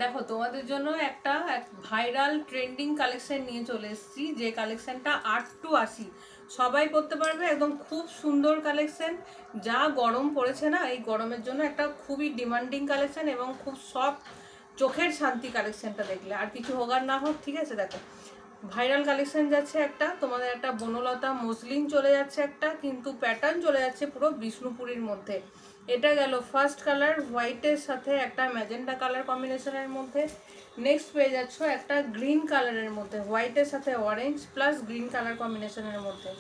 দেখো তোমাদের জন্য একটা ভাইরাল ট্রেন্ডিং কালেকশন নিয়ে চলে এসেছি, যে কালেকশনটা 8 to 80 সবাই পরতে পারবে। একদম খুব সুন্দর কালেকশন। যা গরম পড়েছে না, এই গরমের জন্য একটা খুবই ডিমান্ডিং কালেকশন এবং খুব সফট, চোখের শান্তি কালেকশনটা দেখলে। আর কিছু হোক আর না হোক, ঠিক আছে। দেখো ভাইরাল কালেকশন যাচ্ছে একটা, তোমাদের একটা বনলতা মসলিন চলে যাচ্ছে একটা, কিন্তু প্যাটার্ন চলে যাচ্ছে পুরো বিষ্ণুপুরীর মধ্যে। এটা গেল ফার্স্ট কালার, হোয়াইটের সাথে একটা ম্যাজেন্টা কালার কম্বিনেশনের মধ্যে। নেক্সট পেয়ে যাচ্ছ একটা গ্রিন কালারের মধ্যে, হোয়াইটের সাথে অরেঞ্জ প্লাস গ্রিন কালার কম্বিনেশনের মধ্যে।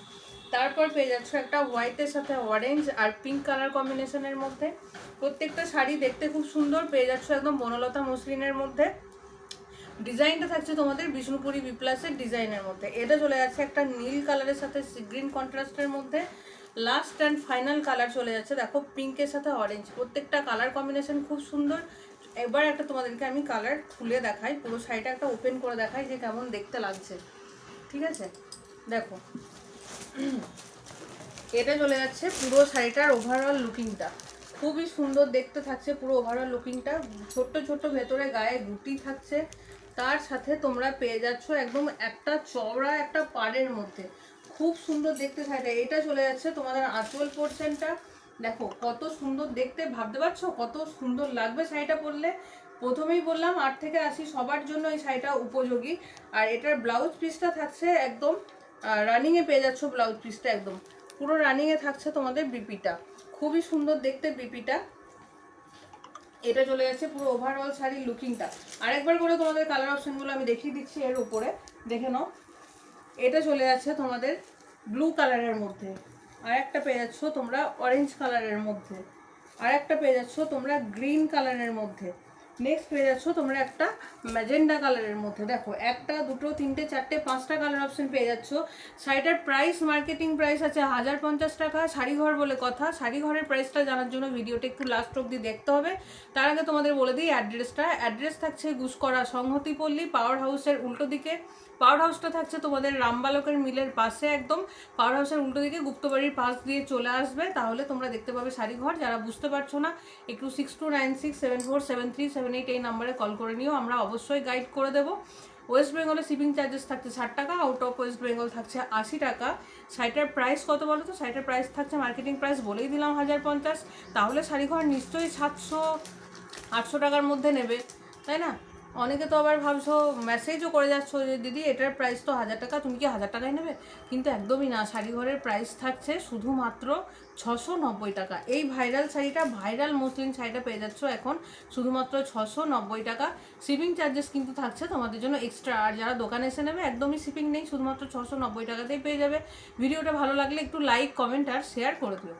তারপর পেয়ে যাচ্ছ একটা হোয়াইটের সাথে অরেঞ্জ আর পিঙ্ক কালার কম্বিনেশনের মধ্যে। প্রত্যেকটা শাড়ি দেখতে খুব সুন্দর, পেয়ে যাচ্ছ একদম বনলতা মসলিনের মধ্যে। ডিজাইনটা থাকছে তোমাদের বিষ্ণুপুরি বিপ্লাসের ডিজাইনের মধ্যে। এটা চলে যাচ্ছে একটা নীল কালারের সাথে গ্রিন কন্ট্রাস্টের মধ্যে। লাস্ট অ্যান্ড ফাইনাল কালার চলে যাচ্ছে দেখো পিঙ্কের সাথে অরেঞ্জ। প্রত্যেকটা কালার কম্বিনেশন খুব সুন্দর। এবার একটা তোমাদেরকে আমি কালার খুলে দেখাই, পুরো শাড়িটা একটা ওপেন করে দেখাই যে কেমন দেখতে লাগছে, ঠিক আছে। দেখো এটা চলে যাচ্ছে পুরো শাড়িটার ওভারঅল লুকিংটা, খুবই সুন্দর দেখতে থাকছে পুরো ওভারঅল লুকিংটা। ছোট্ট ছোট্ট ভেতরে গায়ে গুটি থাকছে, তার সাথে তোমরা পেয়ে যাচ্ছ একদম একটা চওড়া একটা পাড়ের মধ্যে। খুব সুন্দর দেখতে শাড়িটা। এটা চলে যাচ্ছে তোমাদের আঁচল পোর্শনটা। দেখো কত সুন্দর দেখতে, ভাবতে পারছো কত সুন্দর লাগবে শাড়িটা পরলে। প্রথমেই বললাম 8 থেকে 80 সবার জন্য এই শাড়িটা উপযোগী। আর এটার ব্লাউজ পিসটা থাকছে একদম রানিংয়ে পেয়ে যাচ্ছ, ব্লাউজ পিসটা একদম পুরো রানিংয়ে থাকছে তোমাদের বিপিটা। খুবই সুন্দর দেখতে বিপিটা। এটা চলে যাচ্ছে পুরো ওভারঅল শাড়ির লুকিংটা। আরেকবার করে তোমাদের কালার অপশনগুলো আমি দেখিয়ে দিচ্ছি এর উপরে, দেখে নাও। এটা চলে যাচ্ছে তোমাদের ব্লু কালারের মধ্যে, আর একটা পেয়ে যাচ্ছ তোমরা অরেঞ্জ কালারের মধ্যে, আর একটা পেয়ে যাচ্ছ তোমরা গ্রিন কালারের মধ্যে। নেক্সট পেয়ে যাচ্ছ তোমরা একটা ম্যাজেন্ডা কালারের মধ্যে। দেখো একটা দুটো তিনটে চারটে পাঁচটা কালার অপশন পেয়ে যাচ্ছ। শাড়িটার প্রাইস মার্কেটিং প্রাইস আছে 1050 টাকা। শাড়িঘর বলে কথা, শাড়িঘরের প্রাইসটা জানার জন্য ভিডিওটা একটু লাস্ট অব্দি দেখতে হবে। তার আগে তোমাদের বলে দিই অ্যাড্রেসটা। অ্যাড্রেস থাকছে গুসকরা সংহতি পল্লী, পাওয়ার হাউসের উল্টো দিকে। পাওয়ার হাউসটা থাকছে তোমাদের রামবালকের মিলের পাশে একদম। পাওয়ার হাউসের উল্টো দিকে গুপ্তবাড়ির পাশ দিয়ে চলে আসবে, তাহলে তোমরা দেখতে পাবে শাড়িঘর। যারা বুঝতে পারছো না একটু 6296747378 এই নাম্বারে কল করে নিও, আমরা অবশ্যই গাইড করে দেবো। ওয়েস্ট বেঙ্গলে শিপিং চার্জেস থাকছে 60 টাকা, আউট অফ ওয়েস্ট বেঙ্গল থাকছে 80 টাকা। শাড়িটার প্রাইস কত বলো তো? শাড়িটার প্রাইস থাকছে মার্কেটিং প্রাইস বলেই দিলাম 1050। তাহলে শাড়িঘর নিশ্চয়ই 700-800 টাকার মধ্যে নেবে, তাই না? অনেকে তো আবার ভাবছো, মেসেজও করে যাচ্ছ যে দিদি এটার প্রাইস তো 1000 টাকা, তুমি কি 1000 টাকায় নেবে? কিন্তু একদমই না, শাড়িঘরের প্রাইস থাকছে শুধুমাত্র 690 টাকা। এই ভাইরাল শাড়িটা, ভাইরাল মসলিন শাড়িটা পেয়ে যাচ্ছ এখন শুধুমাত্র 690 টাকা। শিপিং চার্জেস কিন্তু থাকছে তোমাদের জন্য এক্সট্রা। আর যারা দোকানে এসে নেবে একদমই শিপিং নেই, শুধুমাত্র 690 টাকাতেই পেয়ে যাবে। ভিডিওটা ভালো লাগলে একটু লাইক কমেন্ট আর শেয়ার করে দিও।